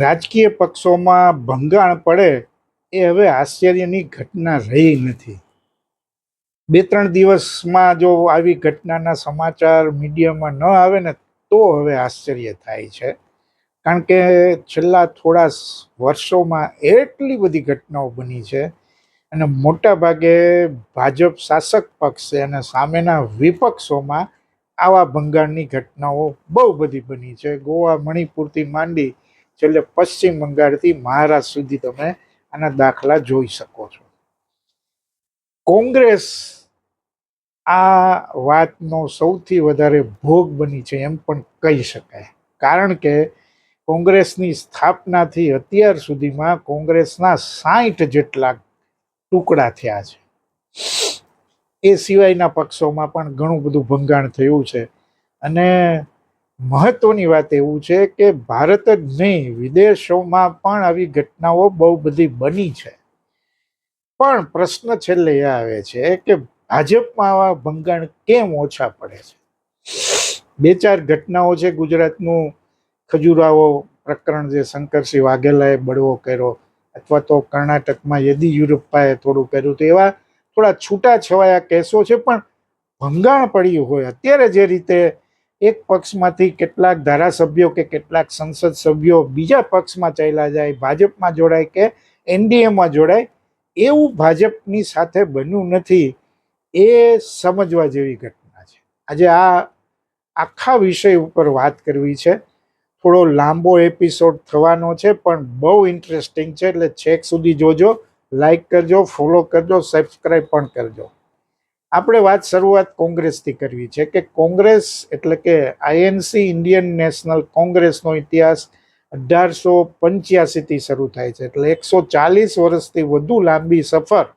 રાજકીય પક્ષોમાં ભંગાણ પડે એ હવે આશ્ચર્યની ઘટના રહી નથી. 2-3 દિવસમાં જો આવી ઘટનાના સમાચાર મીડિયામાં ન આવે ને તો હવે આશ્ચર્ય થાય છે. કારણ કે છેલ્લા થોડા વર્ષોમાં એટલી બધી ઘટનાઓ બની છે અને મોટા ભાગે ભાજપ શાસક પક્ષ છે અને સામેના વિપક્ષોમાં આવા ભંગાણની ઘટનાઓ બહુ બધી બની છે. ગોવા, મણિપુરથી માંડી છેલ્લે પશ્ચિમ બંગાળથી મહારાષ્ટ્ર સુધી તમે આના દાખલા જોઈ શકો છો. કોંગ્રેસ આ વાતનો સૌથી વધારે ભોગ બની છે એમ પણ કહી શકાય. કારણ કે કોંગ્રેસની સ્થાપનાથી અત્યાર સુધીમાં કોંગ્રેસના 60 જેટલા ટુકડા થયા છે. એ સિવાયના પક્ષોમાં પણ ઘણું બધું ભંગાણ થયું છે. અને મહત્વની વાત એવું છે કે ભારત જ નહીં, વિદેશોમાં પણ આવી ઘટનાઓ બહુ બધી બની છે. પણ પ્રશ્ન છેલ્લે એ આવે છે કે ભાજપમાં આવા ભંગાણ કેમ ઓછા પડે છે. 2-4 ઘટનાઓ છે. ગુજરાતનું ખજુરાહો પ્રકરણ, જે શંકરસિંહ વાઘેલાએ બળવો કર્યો, અથવા તો કર્ણાટકમાં યેદિયુરપ્પાએ થોડું કર્યું, તો એવા થોડા છૂટા છવાયા કેસો છે. પણ ભંગાણ પડ્યું હોય અત્યારે જે રીતે એક પક્ષમાંથી કેટલાક ધારાસભ્યો કે કેટલાક સંસદ સભ્યો બીજા પક્ષમાં ચાલ્યા જાય, ભાજપમાં જોડાય કે એનડીએમાં જોડાય, એવું ભાજપની સાથે બન્યું નથી. એ સમજવા જેવી ઘટના છે. આજે આ આખા વિષય ઉપર વાત કરવી છે. થોડો લાંબો એપિસોડ થવાનો છે પણ બહુ ઇન્ટરેસ્ટિંગ છે, એટલે છેક સુધી જોજો. લાઈક કરજો, ફોલો કરજો, સબસ્ક્રાઈબ પણ કરજો. આપણે શરૂઆત કોંગ્રેસથી કરવી છે કે કોંગ્રેસ એટલે કે આઈએનસી, ઇન્ડિયન નેશનલ કોંગ્રેસનો ઇતિહાસ 1885થી શરૂ થાય છે. એટલે 140 વર્ષથી વધુ લાંબી સફર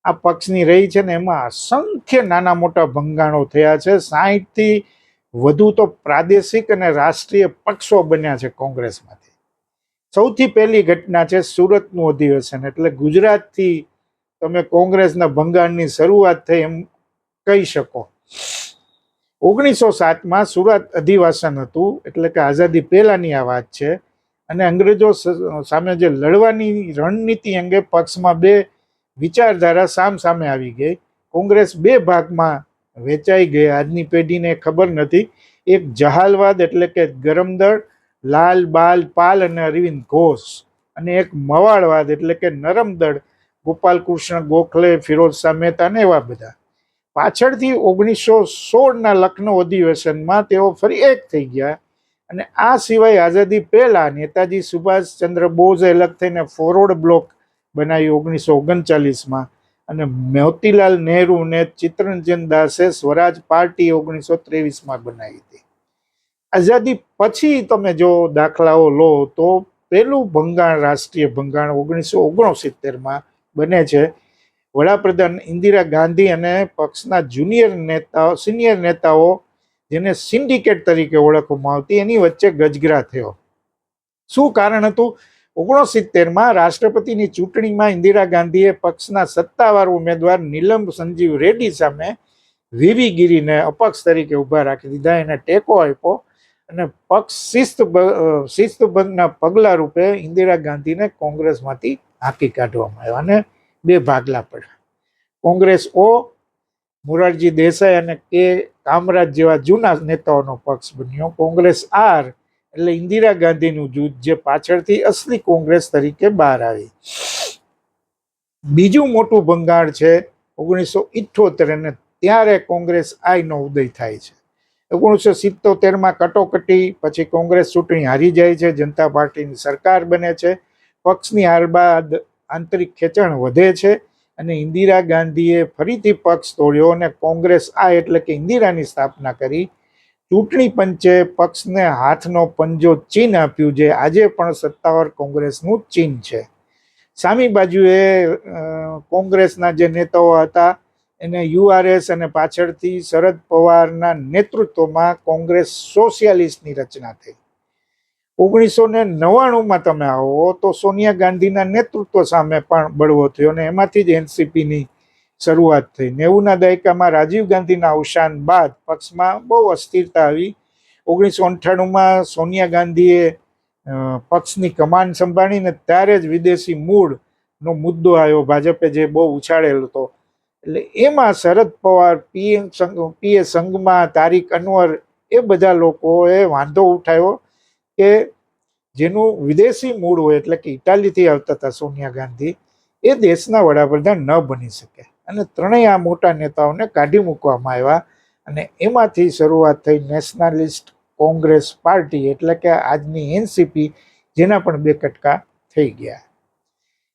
આ પક્ષની રહી છે ને એમાં અસંખ્ય નાના મોટા ભંગાણો થયા છે. 60થી વધુ તો પ્રાદેશિક અને રાષ્ટ્રીય પક્ષો બન્યા છે કોંગ્રેસમાંથી. સૌથી પહેલી ઘટના છે સુરતનું અધિવેશન. એટલે ગુજરાતથી તમે કોંગ્રેસના ભંગાણની શરૂઆત થઈ એમ કહી શકો. 1907માં સુરત અધિવેશન હતું, એટલે કે આઝાદી પહેલાની આ વાત છે. અને અંગ્રેજો સામે જે લડવાની રણનીતિ અંગે પક્ષમાં બે વિચારધારા સામે આવી ગઈ. કોંગ્રેસ બે ભાગમાં વેચાઈ ગઈ. આજની પેઢીને ખબર નથી. એક જહાલવાદ એટલે કે ગરમદળ, લાલ બાલ પાલ અને અરવિંદ ઘોષ, અને એક મવાળવાદ એટલે કે નરમદળ, ગોપાલકૃષ્ણ ગોખલે, ફિરોઝ શાહ મહેતા ને એવા બધા. પાછળથી 1916ના લખનૌ અધિવેશનમાં તેઓ ફરી એક થઈ ગયા. અને આ સિવાય આઝાદી પહેલા નેતાજી સુભાષચંદ્ર બોઝે અલગ થઈને ફોરવર્ડ બ્લોક બનાવ્યું 1939માં, અને મોતીલાલ નહેરુ ને ચિત્તરંજન દાસે સ્વરાજ પાર્ટી 1923માં બનાવી હતી. આઝાદી પછી તમે જો દાખલાઓ લો તો પેલું ભંગાણ, રાષ્ટ્રીય ભંગાણ 1969માં બને છે. વડાપ્રધાન ઇન્દિરા ગાંધી અને પક્ષના સિનિયર નેતાઓ, જેને સિન્ડિકેટ તરીકે ઓળખવામાં આવતી, એની વચ્ચે ગજગરા થયો. શું કારણ હતું? 69માં રાષ્ટ્રપતિની ચૂંટણીમાં ઇન્દિરા ગાંધીએ પક્ષના સત્તાવાર ઉમેદવાર નીલમ સંજીવ રેડ્ડી સામે વીવી ગીરીને અપક્ષ તરીકે ઊભા રાખી દીધા, એને ટેકો આપ્યો, અને પક્ષ શિસ્તભંગના પગલા રૂપે ઇન્દિરા ગાંધીને કોંગ્રેસમાંથી હાંકી કાઢવામાં આવ્યા અને બે ભાગલા પડ્યા. કોંગ્રેસ ઓ, મોરારજી દેસાઈ અને કે કામરાજ જેવા જૂના નેતાઓનો પક્ષ બન્યો. કોંગ્રેસ આર એટલે ઇન્દિરા ગાંધીનું જૂથ, જે પાછળથી અસલી કોંગ્રેસ તરીકે બહાર આવી. બીજું મોટું ભંગાણ છે 1978, અને ત્યારે કોંગ્રેસ આઈનો ઉદય થાય છે. 1977માં કટોકટી પછી કોંગ્રેસ ચૂંટણી હારી જાય છે, જનતા પાર્ટીની સરકાર બને છે. પક્ષની હાર બાદ આંતરિક ખેંચાણ વધે છે અને ઇન્દિરા ગાંધીએ ફરીથી પક્ષ તોડ્યો અને કોંગ્રેસ આ એટલે કે ઇન્દિરાની સ્થાપના કરી. ચૂંટણી પંચે પક્ષને હાથનો પંજો ચીન આપ્યું, જે આજે પણ સત્તાવાર કોંગ્રેસનું ચીન છે. સામી બાજુએ કોંગ્રેસના જે નેતાઓ હતા એને યુઆરએસ અને પાછળથી શરદ પવારના નેતૃત્વમાં કોંગ્રેસ સોશિયાલિસ્ટની રચના થઈ. 1999માં તમે આવો તો સોનિયા ગાંધીના નેતૃત્વ સામે પણ બળવો થયો અને એમાંથી જ એનસીપીની શરૂઆત થઈ. 90ના દાયકામાં રાજીવ ગાંધીના અવસાન બાદ પક્ષમાં બહુ અસ્થિરતા આવી. 1998માં સોનિયા ગાંધીએ પક્ષની કમાન સંભાળીને ત્યારે જ વિદેશી મૂળનો મુદ્દો આવ્યો, ભાજપે જે બહુ ઉછાળેલો હતો. એટલે એમાં શરદ પવાર, પીએ સંગમા, તારિક અનવર, એ બધા લોકોએ વાંધો ઉઠાવ્યો કે જેનું વિદેશી મૂળ હોય, એટલે કે ઇટાલીથી આવતા હતા સોનિયા ગાંધી, એ દેશના વડાપ્રધાન ન બની શકે. અને ત્રણેય આ મોટા નેતાઓને કાઢી મૂકવામાં આવ્યા. અને એમાંથી શરૂઆત થઈ નેશનાલિસ્ટ કોંગ્રેસ પાર્ટી, એટલે કે આજની એનસીપી, જેના પણ બે કટકા થઈ ગયા.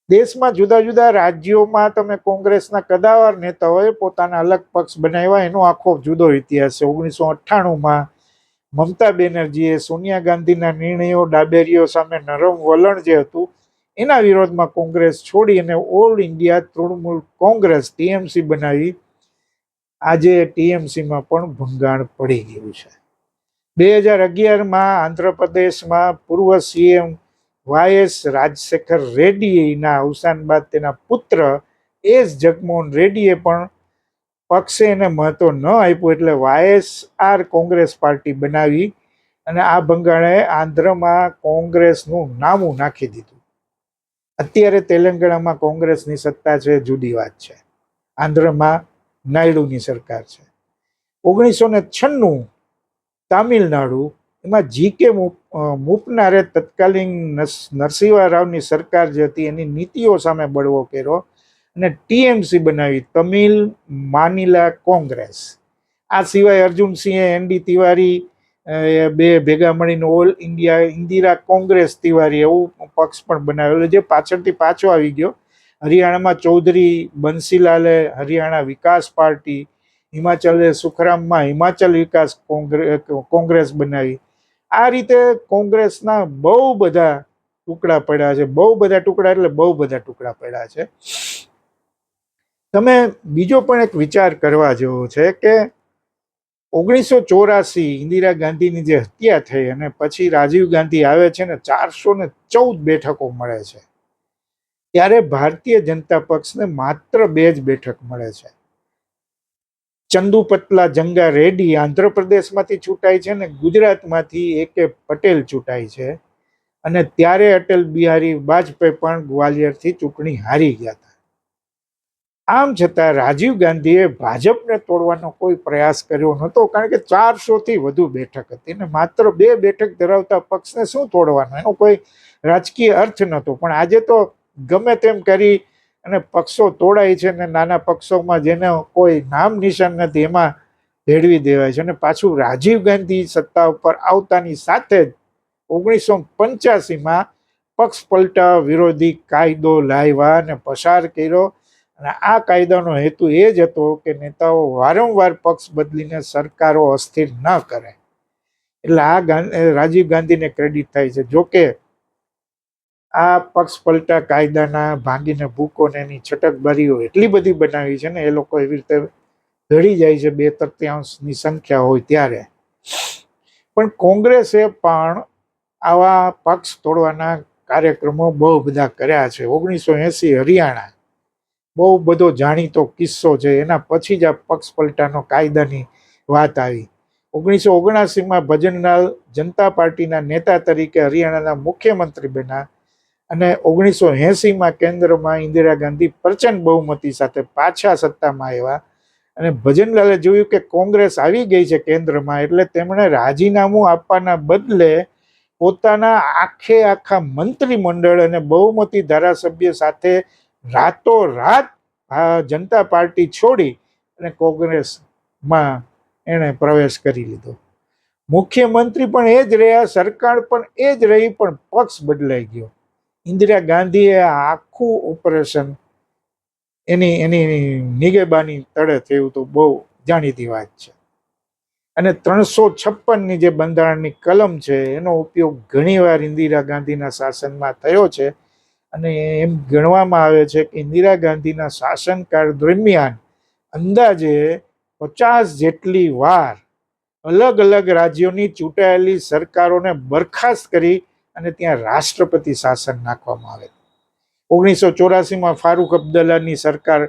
દેશમાં જુદા જુદા રાજ્યોમાં તમે કોંગ્રેસના કદાવર નેતાઓએ પોતાના અલગ પક્ષ બનાવ્યા. એનો આખો જુદો ઇતિહાસ છે. 1998માં મમતા બેનર્જીએ સોનિયા ગાંધીના નિર્ણયો, ડાબેરીઓ સામે નરમ વલણ જે હતું, એના વિરોધમાં કોંગ્રેસ છોડી અને all India Trinamool Congress TMC બનાવી. આજે ટીએમસીમાં પણ ભંગાણ પડી ગયું છે. 2011માં આંધ્રપ્રદેશમાં પૂર્વ સીએમ વાયએસ રાજશેખર રેડ્ડીના અવસાન બાદ તેના પુત્ર એસ જગમોહન રેડ્ડીએ પણ પક્ષે એને મહત્વ ન આપ્યું, એટલે વાયએસઆર કોંગ્રેસ પાર્ટી બનાવી. અને આ ભંગાણે આંધ્રમાં કોંગ્રેસનું નામું નાખી દીધું. અત્યારે તેલંગાણામાં કોંગ્રેસની સત્તા છે, જુદી વાત છે. આંધ્રમાં નાયડુની સરકાર છે. 1996 તામિલનાડુ, એમાં જીકે મૂપનારે તત્કાલીન નરસિંહા રાવની સરકાર જે હતી એની નીતિઓ સામે બળવો કર્યો અને ટીએમસી બનાવી, તમિલ માનિલા કોંગ્રેસ. આ સિવાય અર્જુનસિંહે, એનડી તિવારી બે ભેગા મળીને ઓલ ઇન્ડિયા ઇન્દિરા કોંગ્રેસ તિવારી એવું પક્ષ પણ બનાવેલો, જે પાછળથી પાછો આવી ગયો. હરિયાણામાં ચૌધરી બંસીલાલે હરિયાણા વિકાસ પાર્ટી, હિમાચલે સુખરામમાં હિમાચલ વિકાસ કોંગ્રેસ બનાવી. આ રીતે કોંગ્રેસના બહુ બધા ટુકડા પડ્યા છે. બહુ બધા ટુકડા એટલે બહુ બધા ટુકડા પડ્યા છે. તમે બીજો પણ એક વિચાર કરવા જેવો છે કે 1984 ઇન્દિરા ગાંધીની જે હત્યા થઈ અને પછી રાજીવ ગાંધી આવે છે ને 414 બેઠકો મળે છે, ત્યારે ભારતીય જનતા પક્ષને માત્ર 2 જ બેઠક મળે છે. ચંદુપતલા જંગા રેડ્ડી આંધ્રપ્રદેશમાંથી ચૂંટાય છે ને ગુજરાતમાંથી એકે પટેલ ચૂંટાય છે. અને ત્યારે અટલ બિહારી વાજપેયી પણ ગ્વાલિયરથી ચૂંટણી હારી ગયા હતા. આમ છતાં રાજીવ ગાંધીએ ભાજપને તોડવાનો કોઈ પ્રયાસ કર્યો નહોતો, કારણ કે 400થી વધુ બેઠક હતી ને માત્ર 2 બેઠક ધરાવતા પક્ષને શું તોડવાનો, એનો કોઈ રાજકીય અર્થ નહોતો. પણ આજે તો ગમે તેમ કરી અને પક્ષો તોડાય છે ને નાના પક્ષોમાં જેને કોઈ નામ નિશાન નથી એમાં ભેળવી દેવાય છે. અને પાછું રાજીવ ગાંધી સત્તા ઉપર આવતાની સાથે જ 1985માં પક્ષ પલટા વિરોધી કાયદો લાવ્યા અને પસાર કર્યો. અને આ કાયદાનો હેતુ એ જ હતો કે નેતાઓ વારંવાર પક્ષ બદલીને સરકારો અસ્થિર ન કરે. એટલે આ રાજીવ ગાંધીને ક્રેડિટ થાય છે. જોકે આ પક્ષ પલટા કાયદાના ભાંગીને ભૂકો ને એની છટકબારીઓ એટલી બધી બનાવી છે ને, એ લોકો એવી રીતે ઘડી જાય છે 2/3 સંખ્યા હોય ત્યારે. પણ કોંગ્રેસે પણ આવા પક્ષ તોડવાના કાર્યક્રમો બહુ બધા કર્યા છે. 1980 હરિયાણા બહુ બધો જાણીતો કિસ્સો છે. એના પછી જ આ પક્ષ પલટાનો કાયદાની વાત આવી. 1979માં ભજનલાલ જનતા પાર્ટીના નેતા તરીકે હરિયાણાના મુખ્યમંત્રી બન્યા અને 1980માં કેન્દ્રમાં ઇન્દિરા ગાંધી પ્રચંડ બહુમતી સાથે પાછા સત્તામાં આવ્યા. અને ભજનલાલે જોયું કે કોંગ્રેસ આવી ગઈ છે કેન્દ્રમાં, એટલે તેમણે રાજીનામું આપવાના બદલે પોતાના આખા મંત્રીમંડળ અને બહુમતી ધારાસભ્ય સાથે રાતોરાત જનતા પાર્ટી છોડી અને કોંગ્રેસમાં એણે પ્રવેશ કરી લીધો. મુખ્યમંત્રી પણ એ જ રહ્યા, સરકાર પણ એ જ રહી, પણ પક્ષ બદલાઈ ગયો. ઇન્દિરા ગાંધીએ આખું ઓપરેશન એની નિગેબાની તળે થયું તો બહુ જાણીતી વાત છે. અને 356ની જે બંધારણની કલમ છે એનો ઉપયોગ ઘણીવાર ઇન્દિરા ગાંધીના શાસનમાં થયો છે. અને એમ ગણવામાં આવે છે કે ઇન્દિરા ગાંધીના શાસનકાળ દરમિયાન અંદાજે 50 જેટલી વાર અલગ અલગ રાજ્યોની ચૂંટાયેલી સરકારોને બરખાસ્ત કરી અને ત્યાં રાષ્ટ્રપતિ શાસન નાખવામાં આવે. 1984માં ફારૂક અબ્દુલ્લાની સરકાર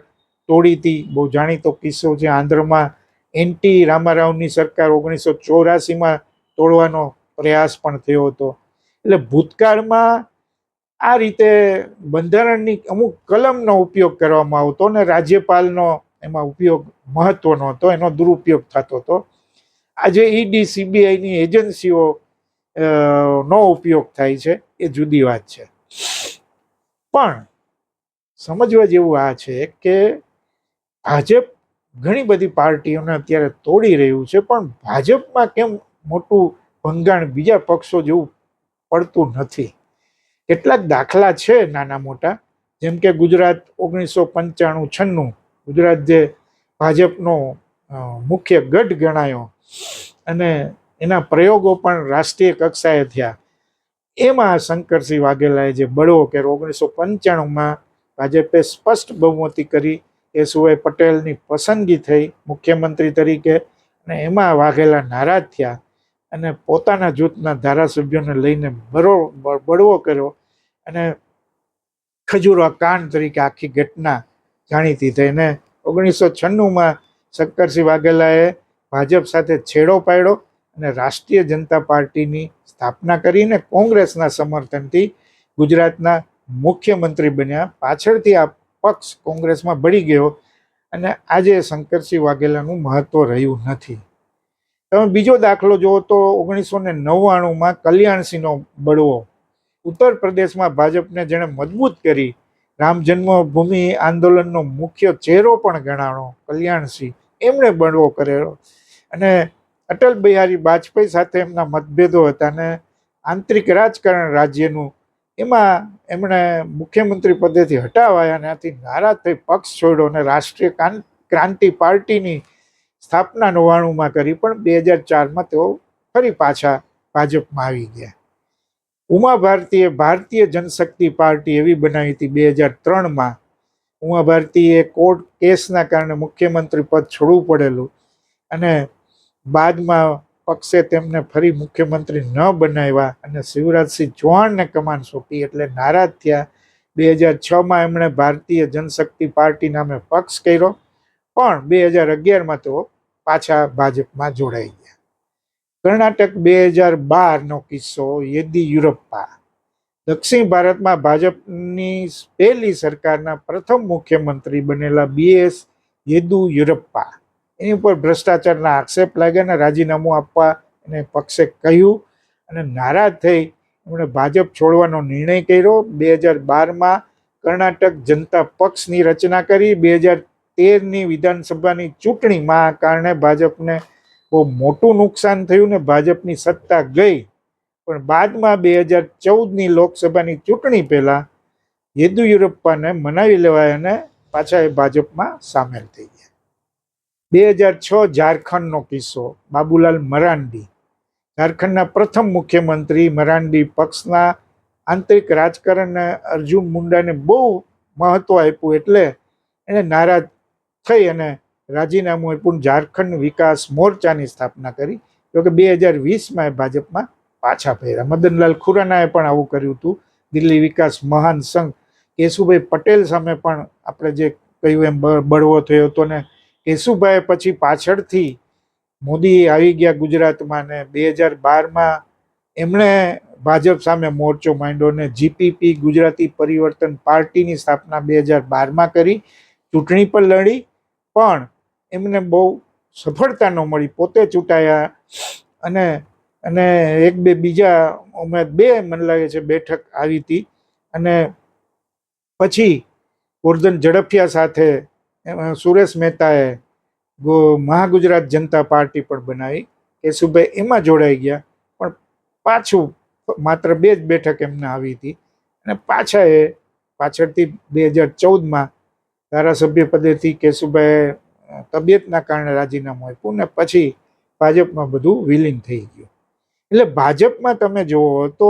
તોડી હતી, બહુ જાણીતો કિસ્સો છે. આંધ્રમાં એનટી રામારાવની સરકાર 1984માં તોડવાનો પ્રયાસ પણ થયો હતો. એટલે ભૂતકાળમાં આ રીતે બંધારણની અમુક કલમનો ઉપયોગ કરવામાં આવતો ને રાજ્યપાલનો એમાં ઉપયોગ મહત્વનો હતો, એનો દુરુપયોગ થતો હતો. આજે ઈડી સીબીઆઈની એજન્સીઓ નો ઉપયોગ થાય છે એ જુદી વાત છે. પણ સમજવા જેવું આ છે કે ભાજપ ઘણી બધી પાર્ટીઓને અત્યારે તોડી રહ્યું છે, પણ ભાજપમાં કેમ મોટું ભંગાણ બીજા પક્ષો જેવું પડતું નથી. કેટલાક દાખલા છે નાના મોટા, જેમ કે ગુજરાત 1995-96 ગુજરાત જે ભાજપનો મુખ્ય ગઢ ગણાયો અને એના પ્રયોગો પણ રાષ્ટ્રીય કક્ષાએ થયા. એમાં શંકરસિંહ વાઘેલાએ જે બળવો કર્યો, 1995માં ભાજપે સ્પષ્ટ બહુમતી કરી, કેશુભાઈ પટેલની પસંદગી થઈ મુખ્યમંત્રી તરીકે, અને એમાં વાઘેલા નારાજ થયા અને પોતાના જૂથના ધારાસભ્યોને લઈને બળવો કર્યો અને ખજૂરા કાંડ તરીકે આખી ઘટના જાણીતી થઈ. અને 1996માં શંકરસિંહ વાઘેલાએ ભાજપ સાથે છેડો પાડ્યો અને રાષ્ટ્રીય જનતા પાર્ટીની સ્થાપના કરીને કોંગ્રેસના સમર્થનથી ગુજરાતના મુખ્યમંત્રી બન્યા. પાછળથી આ પક્ષ કોંગ્રેસમાં ભળી ગયો અને આજે શંકરસિંહ વાઘેલાનું મહત્વ રહ્યું નથી. તમે બીજો દાખલો જુઓ તો 1999માં કલ્યાણસિંહનો બળવો, ઉત્તર પ્રદેશમાં ભાજપને જેણે મજબૂત કરી, રામ જન્મભૂમિ આંદોલનનો મુખ્ય ચહેરો પણ ગણાણો કલ્યાણસિંહ, એમણે બળવો કરેલો. અને અટલ બિહારી વાજપેયી સાથે એમના મતભેદો હતા અને આંતરિક રાજકારણ રાજ્યનું, એમાં એમણે મુખ્યમંત્રી પદેથી હટાવાયા અને આથી નારાજ થઈ પક્ષ છોડ્યો અને રાષ્ટ્રીય ક્રાંતિ પાર્ટીની સ્થાપના 99માં કરી, પણ 2004માં તેઓ ફરી પાછા ભાજપમાં આવી ગયા. ઉમા ભારતીએ ભારતીય જનશક્તિ પાર્ટી એવી બનાવી હતી 2003માં. ઉમા ભારતીએ કોર્ટ કેસના કારણે મુખ્યમંત્રી પદ છોડવું પડેલું અને બાદમાં પક્ષે તેમને ફરી મુખ્યમંત્રી ન બનાવ્યા અને શિવરાજસિંહ ચૌહાણને કમાન સોંપી એટલે નારાજ થયા. 2006માં એમણે ભારતીય જનશક્તિ પાર્ટી નામે પક્ષ કર્યો, પણ 2011માં તેઓ પાછા ભાજપમાં જોડાઈ ગયા. કર્ણાટક 2012નો કિસ્સો, યેદિયુરપ્પા. દક્ષિણ ભારતમાં ભાજપની પહેલી સરકારના પ્રથમ મુખ્યમંત્રી બનેલા BS યેદિયુરપ્પા, એની ઉપર ભ્રષ્ટાચારના આક્ષેપ લાગ્યા અને રાજીનામું આપવા એને પક્ષે કહ્યું અને નારાજ થઈ એમણે ભાજપ છોડવાનો નિર્ણય કર્યો. 2012માં કર્ણાટક જનતા પક્ષની રચના કરી. 2013ની વિધાનસભાની ચૂંટણીમાં કારણે ભાજપને બહુ મોટું નુકસાન થયું ને ભાજપની સત્તા ગઈ, પણ બાદમાં 2014ની લોકસભાની ચૂંટણી પહેલા યેદિયુરપ્પાને મનાવી લેવાય અને પાછા એ ભાજપમાં સામેલ થઈ ગયા. 2006 ઝારખંડનો કિસ્સો, બાબુલાલ મરાંડી, ઝારખંડના પ્રથમ મુખ્યમંત્રી. મરાંડી પક્ષના આંતરિક રાજકારણને અર્જુન મુંડાને બહુ મહત્વ આપ્યું એટલે એને નારાજ થઈ અને રાજીનામું આપ્યું, ઝારખંડ વિકાસ મોરચાની સ્થાપના કરી. જોકે 2020માં ભાજપમાં પાછા ફર્યા. મદનલાલ ખુરાનાએ પણ આવું કર્યું હતું. દિલ્હી વિકાસ મહાન સંઘ, કેશુભાઈ પટેલ સામે પણ આપણે જે કહ્યું એમ બળવો થયો હતો ને કેશુભાઈ પછી પાછળથી મોદી આવી ગયા ગુજરાતમાં ને 2012માં એમણે ભાજપ સામે મોરચો માંડ્યો ને GPP ગુજરાતી પરિવર્તન પાર્ટીની સ્થાપના 2012માં કરી. ચૂંટણી પર લડી પણ એમને બહુ સફળતા ન મળી, પોતે ચૂંટાયા અને અને એક બે બીજા બે મને લાગે છે બેઠક આવી હતી. અને પછી ગોરધન ઝડફિયા સાથે સુરેશ મહેતાએ મહાગુજરાત જનતા પાર્ટી પણ બનાવી. કેશુભાઈ એમાં જોડાઈ ગયા, પણ પાછું માત્ર 2 જ બેઠક એમને આવી હતી અને પાછા એ પાછળથી 2014માં ધારાસભ્ય પદેથી કેશુભાઈ તબિયતના કારણે રાજીનામું આપ્યું ને પછી ભાજપમાં બધું વિલીન થઈ ગયું. એટલે ભાજપમાં તમે જુઓ તો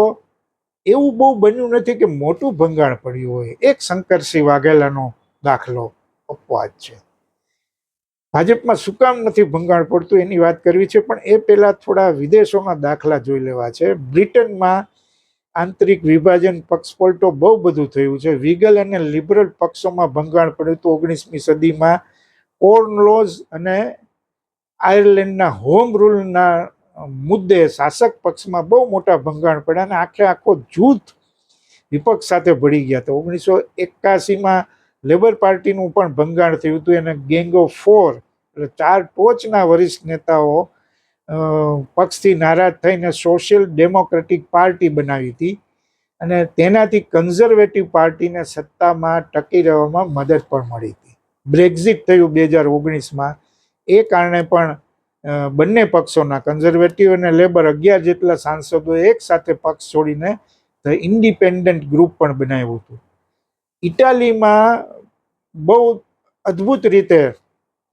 એવું બહુ બન્યું નથી કે મોટું ભંગાણ પડ્યું હોય. એક શંકરસિંહ વાઘેલાનો દાખલો અપવાદ છે. ભાજપમાં શું કામ નથી ભંગાણ પડતું એની વાત કરવી છે, પણ એ પહેલા થોડા વિદેશોના દાખલા જોઈ લેવા છે. બ્રિટનમાં આંતરિક વિભાજન, પક્ષપલટો બહુ બધું થયું છે. વિગલ અને લિબરલ પક્ષોમાં ભંગાણ પડ્યું હતું 19મી સદીમાં. કોર્નલોઝ અને આયર્લેન્ડના હોમ રૂલના મુદ્દે શાસક પક્ષમાં બહુ મોટા ભંગાણ પડ્યા અને આખો જૂથ વિપક્ષ સાથે ભળી ગયા હતા. 1981માં લેબર પાર્ટીનું પણ ભંગાણ થયું હતું. એને ગેંગ ઓફ ફોર એટલે 4 ટોચના વરિષ્ઠ નેતાઓ પક્ષથી નારાજ થઈને સોશિયલ ડેમોક્રેટિક પાર્ટી બનાવી હતી અને તેનાથી કન્ઝર્વેટિવ પાર્ટીને સત્તામાં ટકી રહેવામાં મદદ પણ મળી હતી. બ્રેક્ઝિટ થયું 2019માં. એ કારણે પણ બંને પક્ષોના કન્ઝર્વેટિવ અને લેબર 11 જેટલા સાંસદોએ એક સાથે પક્ષ છોડીને ધ ઇન્ડિપેન્ડન્ટ ગ્રુપ પણ બનાવ્યું હતું. ઇટાલીમાં બહુ અદ્ભુત રીતે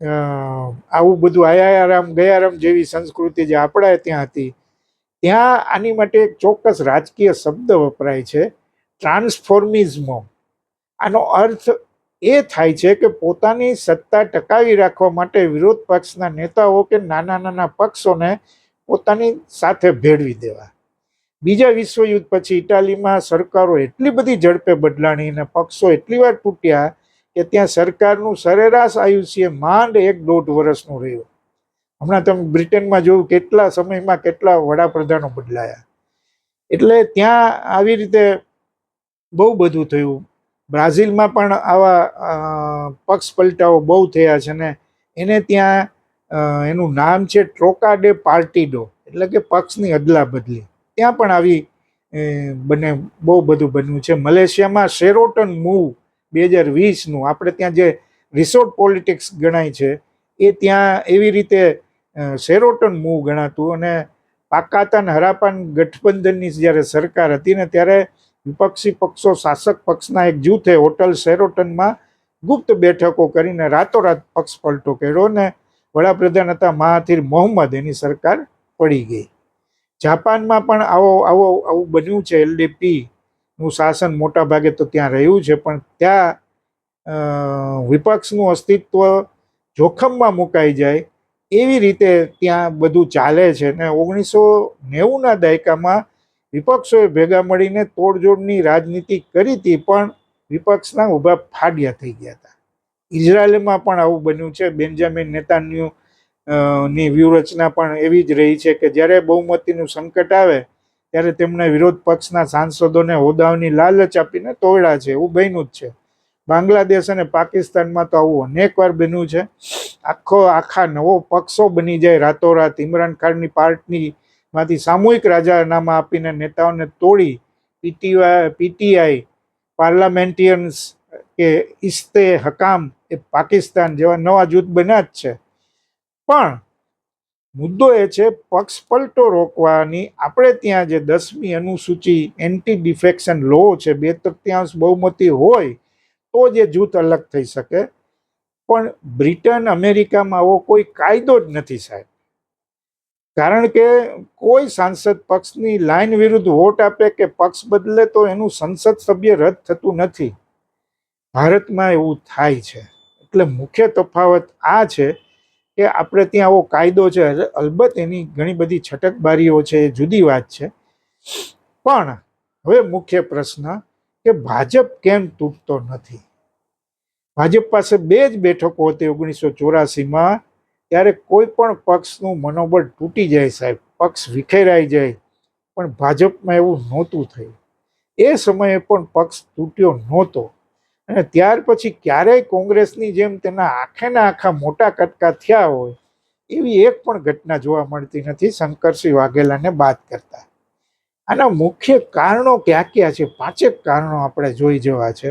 આવું બધું આયારામ ગયારામ જેવી સંસ્કૃતિ જે આપણા ત્યાં હતી, ત્યાં આની માટે એક ચોક્કસ રાજકીય શબ્દ વપરાય છે, ટ્રાન્સફોર્મિઝમો. આનો અર્થ એ થાય છે કે પોતાની સત્તા ટકાવી રાખવા માટે વિરોધ પક્ષના નેતાઓ કે નાના નાના પક્ષોને પોતાની સાથે ભેળવી દેવા. બીજા વિશ્વયુદ્ધ પછી ઇટાલીમાં સરકારો એટલી બધી ઝડપે બદલાણી અને પક્ષો એટલી વાર તૂટ્યા કે ત્યાં સરકારનું સરેરાશ આયુષ્ય માંડ 1-1.5 વર્ષનું રહ્યું. હમણાં તમે બ્રિટનમાં જોયું કેટલા સમયમાં કેટલા વડાપ્રધાનો બદલાયા. એટલે ત્યાં આવી રીતે બહુ બધું થયું. બ્રાઝિલમાં પણ આવા પક્ષ પલટાઓ બહુ થયા છે ને એને ત્યાં એનું નામ છે ટ્રોકા ડે પાર્ટીડો, એટલે કે પક્ષની અદલા બદલી. ત્યાં પણ આવી બહુ બધું બન્યું છે. મલેશિયામાં શેરોટન મૂવ 2020નું, આપણે ત્યાં જે રિસોર્ટ પોલિટિક્સ ગણાય છે એ ત્યાં એવી રીતે શેરોટન મૂવ ગણાતું. અને પાકાતાન હરાપાન ગઠબંધનની જ્યારે સરકાર હતી ને ત્યારે વિપક્ષી પક્ષો શાસક પક્ષના એક જૂથે હોટલ શેરોટનમાં ગુપ્ત બેઠકો કરીને રાતોરાત પક્ષ પલટો કર્યો ને વડાપ્રધાન હતા મહાથિર મોહમ્મદ, એની સરકાર પડી ગઈ. જાપાનમાં પણ આવું બન્યું છે. એલડીપી નું શાસન મોટા ભાગે તો ત્યાં રહ્યું છે, પણ ત્યાં વિપક્ષનું અસ્તિત્વ જોખમમાં મુકાઈ જાય એવી રીતે ત્યાં બધું ચાલે છે. ને 1990ના દાયકામાં વિપક્ષોએ ભેગા મળીને તોડજોડની રાજનીતિ કરી હતી, પણ વિપક્ષના ઊભા ફાડ્યા થઈ ગયા હતા. ઇઝરાયલમાં પણ આવું બન્યું છે. બેન્જામિન નેતાન્યાહુ ની વ્યૂહરચના પણ એવી જ રહી છે કે જ્યારે બહુમતીનું સંકટ આવે ત્યારે તેમણે વિરોધ પક્ષના સાંસદોને હોદ્દાઓની લાલચ આપીને તોડ્યા છે. એવું બન્યું જ છે. બાંગ્લાદેશ અને પાકિસ્તાનમાં તો આવું અનેક વાર બન્યું છે. આખા નવો પક્ષો બની જાય રાતોરાત. ઇમરાન ખાનની પાર્ટીમાંથી સામૂહિક રાજીનામા આપીને નેતાઓને તોડી પીટીઆઈ, પાર્લામેન્ટિયન્સ કે ઇસ્તે હકામ એ પાકિસ્તાન જેવા નવા જૂથ બન્યા જ છે. પણ મુદ્દો એ છે પક્ષ પલટો રોકવાની આપણે ત્યાં જે 10મી અનુસૂચિ એન્ટી ડિફેક્શન લો છે, 2/3 બહુમતી હોય તો જે જૂથ અલગ થઈ શકે. પણ બ્રિટન, અમેરિકામાં આવો કોઈ કાયદો જ નથી સાહેબ. કારણ કે કોઈ સાંસદ પક્ષની લાઈન વિરુદ્ધ વોટ આપે કે પક્ષ બદલે તો એનું સંસદ સભ્ય રદ થતું નથી. ભારતમાં એવું થાય છે. એટલે મુખ્ય તફાવત આ છે કે આપણે ત્યાં આવો કાયદો છે. અલબત્ત એની ઘણી બધી છટકબારીઓ છે, એ જુદી વાત છે. પણ હવે મુખ્ય પ્રશ્ન કે ભાજપ કેમ તૂટતો નથી? ભાજપ પાસે 2 જ બેઠકો હતી 1984માં. ત્યારે કોઈ પણ પક્ષનું મનોબળ તૂટી જાય સાહેબ, પક્ષ વિખેરાઈ જાય, પણ ભાજપમાં એવું નહોતું થયું. એ સમયે પણ પક્ષ તૂટ્યો નહોતો. અને ત્યાર પછી ક્યારેય કોંગ્રેસની જેમ તેના આખા મોટા કટકા થયા હોય એવી એક પણ ઘટના જોવા મળતી નથી, શંકરસિંહ વાઘેલાને બાદ કરતા. આના મુખ્ય કારણો ક્યાં છે? 5 કારણો આપણે જોઈ જવા છે.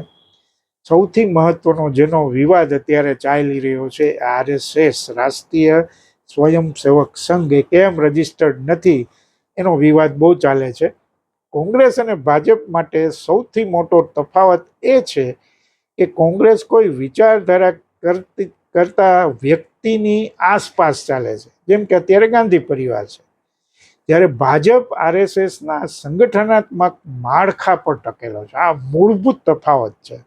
સૌથી મહત્વનો જેનો વિવાદ અત્યારે ચાલી રહ્યો છે, આરએસએસ રાષ્ટ્રીય સ્વયંસેવક સંઘ એ કેમ રજિસ્ટર્ડ નથી, એનો વિવાદ બહુ ચાલે છે. કોંગ્રેસ અને ભાજપ માટે સૌથી મોટો તફાવત એ છે કે કોંગ્રેસ કોઈ વિચારધારા કરતા વ્યક્તિની આસપાસ ચાલે છે, જેમ કે અત્યારે ગાંધી પરિવાર છે. જ્યારે ભાજપ આરએસએસના સંગઠનાત્મક માળખા પર ટકેલો છે. આ મૂળભૂત તફાવત છે.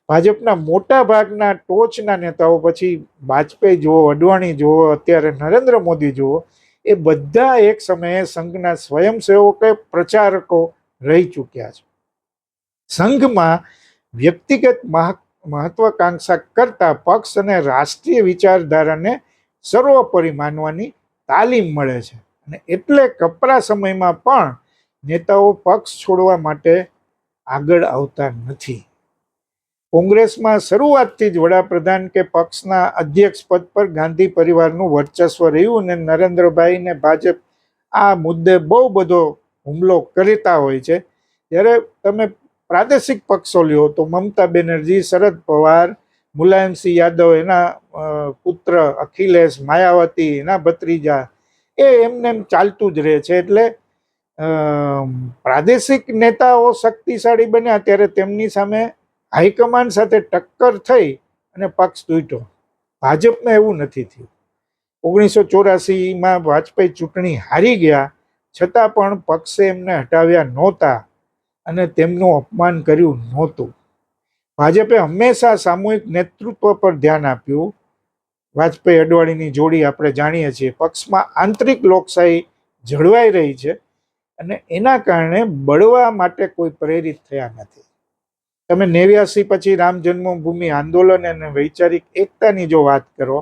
ભાજપના મોટા ભાગના ટોચના નેતાઓ, પછી વાજપેયી જુઓ, અડવાણી જુઓ, અત્યારે નરેન્દ્ર મોદી જુઓ, એ બધા એક સમયે સંઘના સ્વયંસેવકો, પ્રચારકો રહી ચૂક્યા છે. સંઘમાં વ્યક્તિગત મહત્વાકાંક્ષા કરતા પક્ષ અને રાષ્ટ્રીય વિચારધારાને સર્વોપરી માનવાની તાલીમ મળે છે. અને એટલે કપરા સમયમાં પણ નેતાઓ પક્ષ છોડવા માટે આગળ આવતા નથી. કોંગ્રેસમાં શરૂઆતથી જ વડાપ્રધાન કે પક્ષના અધ્યક્ષ પદ પર ગાંધી પરિવારનું વર્ચસ્વ રહ્યું અને નરેન્દ્રભાઈ ને ભાજપ આ મુદ્દે બહુ બધો હુમલો કરતા હોય છે. જ્યારે તમે પ્રાદેશિક પક્ષો લ્યો તો મમતા બેનર્જી, શરદ પવાર, મુલાયમસિંહ યાદવ, એના પુત્ર અખિલેશ, માયાવતી, એના ભત્રીજા, એમને એમ ચાલતું જ રહે છે. એટલે પ્રાદેશિક નેતાઓ શક્તિશાળી બન્યા ત્યારે તેમની સામે હાઈકમાન્ડ સાથે ટક્કર થઈ અને પક્ષ તૂટ્યો. ભાજપમાં એવું નથી થયું. 1984માં વાજપેયી ચૂંટણી હારી ગયા છતાં પણ પક્ષે એમને હટાવ્યા નહોતા અને તેમનું અપમાન કર્યું નહોતું. ભાજપે હંમેશા સામૂહિક નેતૃત્વ પર ધ્યાન આપ્યું. વાજપેયી અડવાણીની જોડી આપણે જાણીએ છીએ. પક્ષમાં આંતરિક લોકશાહી જળવાઈ રહી છે અને એના કારણે બળવા માટે કોઈ પ્રેરિત થયા નથી. તમે 89 પછી રામ જન્મભૂમિ આંદોલન અને વૈચારિક એકતાની જો વાત કરો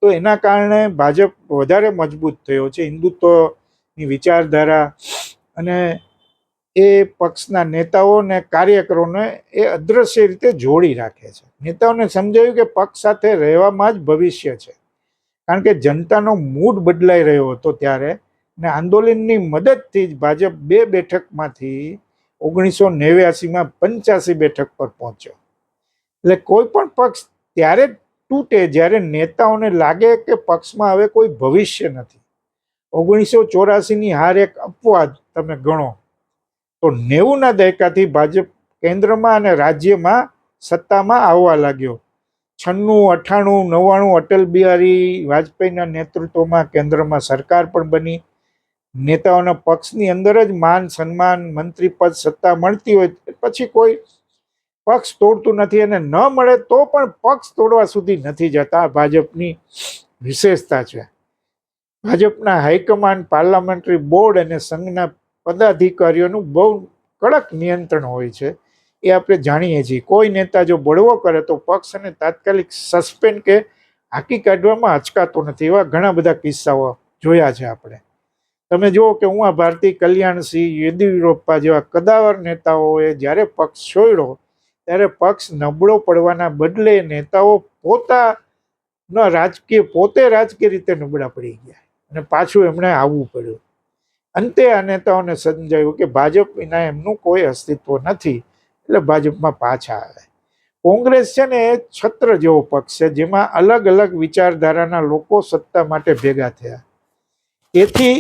તો એના કારણે ભાજપ વધારે મજબૂત થયો છે. હિન્દુત્વની વિચારધારા અને એ પક્ષના નેતાઓ અને કાર્યકરોને એ અદ્રશ્ય રીતે જોડી રાખે છે. નેતાઓને સમજાયું કે પક્ષ સાથે રહેવામાં જ ભવિષ્ય છે, કારણ કે જનતાનો મૂડ બદલાઈ રહ્યો હતો ત્યારે, ને આંદોલનની મદદથી જ ભાજપ 2 બેઠકમાંથી 1989માં 85 બેઠક પર પહોંચ્યો. એટલે કોઈ પણ પક્ષ ત્યારે તૂટે જ્યારે નેતાઓને લાગે કે પક્ષમાં હવે કોઈ ભવિષ્ય નથી. 1984ની હાર એક અપવાદ તમે ગણો તો 90ના દયકાથી ભાજપ કેન્દ્રમાં અને રાજ્યમાં સત્તામાં આવવા લાગ્યો. 96, 98, 99 અટલ બિહારી વાજપેયીના નેતૃત્વમાં કેન્દ્રમાં સરકાર પણ બની. નેતાઓના પક્ષની અંદર જ માન સન્માન, મંત્રી પદ, સત્તા મળતી હોય પછી કોઈ પક્ષ તોડતું નથી અને ન મળે તો પણ પક્ષ તોડવા સુધી નથી જતા. ભાજપની વિશેષતા છે. ભાજપના હાઈકમાન્ડ, પાર્લામેન્ટરી બોર્ડ અને સંઘના પદાધિકારીઓનું બહુ કડક નિયંત્રણ હોય છે. એ આપણે જાણીએ છીએ. કોઈ નેતા જો બળવો કરે તો પક્ષ એને તાત્કાલિક સસ્પેન્ડ કે હાંકી કાઢવામાં અચકાતો નથી. એવા ઘણા બધા કિસ્સાઓ જોયા છે આપણે. તમે જુઓ કે ઉમા ભારતી, કલ્યાણસિંહ, યેદિયુરપ્પા જેવા કદાવર નેતાઓએ જ્યારે પક્ષ છોડ્યો ત્યારે પક્ષ નબળો પડવાના બદલે નેતાઓ પોતે રાજકીય રીતે નબળા પડી ગયા અને પાછું એમણે આવવું પડ્યું. અંતે આ નેતાઓને સમજાયું કે ભાજપ વિના એમનું કોઈ અસ્તિત્વ નથી, એટલે ભાજપમાં પાછા આવે. કોંગ્રેસ છે ને એ છત્ર જેવો પક્ષ છે જેમાં અલગ અલગ વિચારધારાના લોકો સત્તા માટે ભેગા થયા. તેથી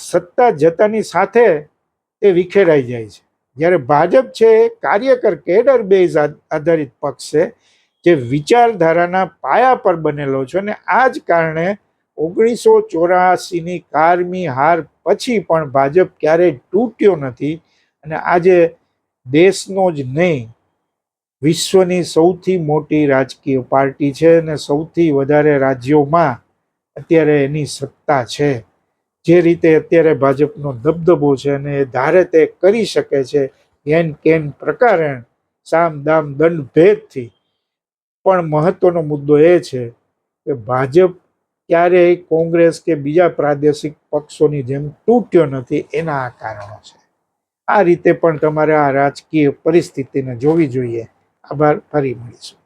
સત્તા જતાની સાથે તે વિખેરાઈ જાય છે. જ્યારે ભાજપ છે એ કાર્યકર કેડર બેઝ આધારિત પક્ષ છે જે વિચારધારાના પાયા પર બનેલો છે અને આ જ કારણે 1984ની કારમી હાર પછી પણ ભાજપ ક્યારેય તૂટ્યો નથી અને આજે દેશનો જ નહીં, વિશ્વની સૌથી મોટી રાજકીય પાર્ટી છે અને સૌથી વધારે રાજ્યોમાં અત્યારે એની સત્તા છે. જે રીતે અત્યારે ભાજપનો દબદબો છે અને એ ધારે તે કરી શકે છે એન કેન પ્રકારે, સામ દામ દંડ ભેદથી. પણ મહત્વનો મુદ્દો એ છે કે ભાજપ ક્યારેય કોંગ્રેસ કે બીજા પ્રાદેશિક પક્ષોની જેમ તૂટ્યો નથી. એના આ કારણો છે. આ રીતે પણ તમારે આ રાજકીય પરિસ્થિતિને જોવી જોઈએ. આભાર. ફરી મળીશું.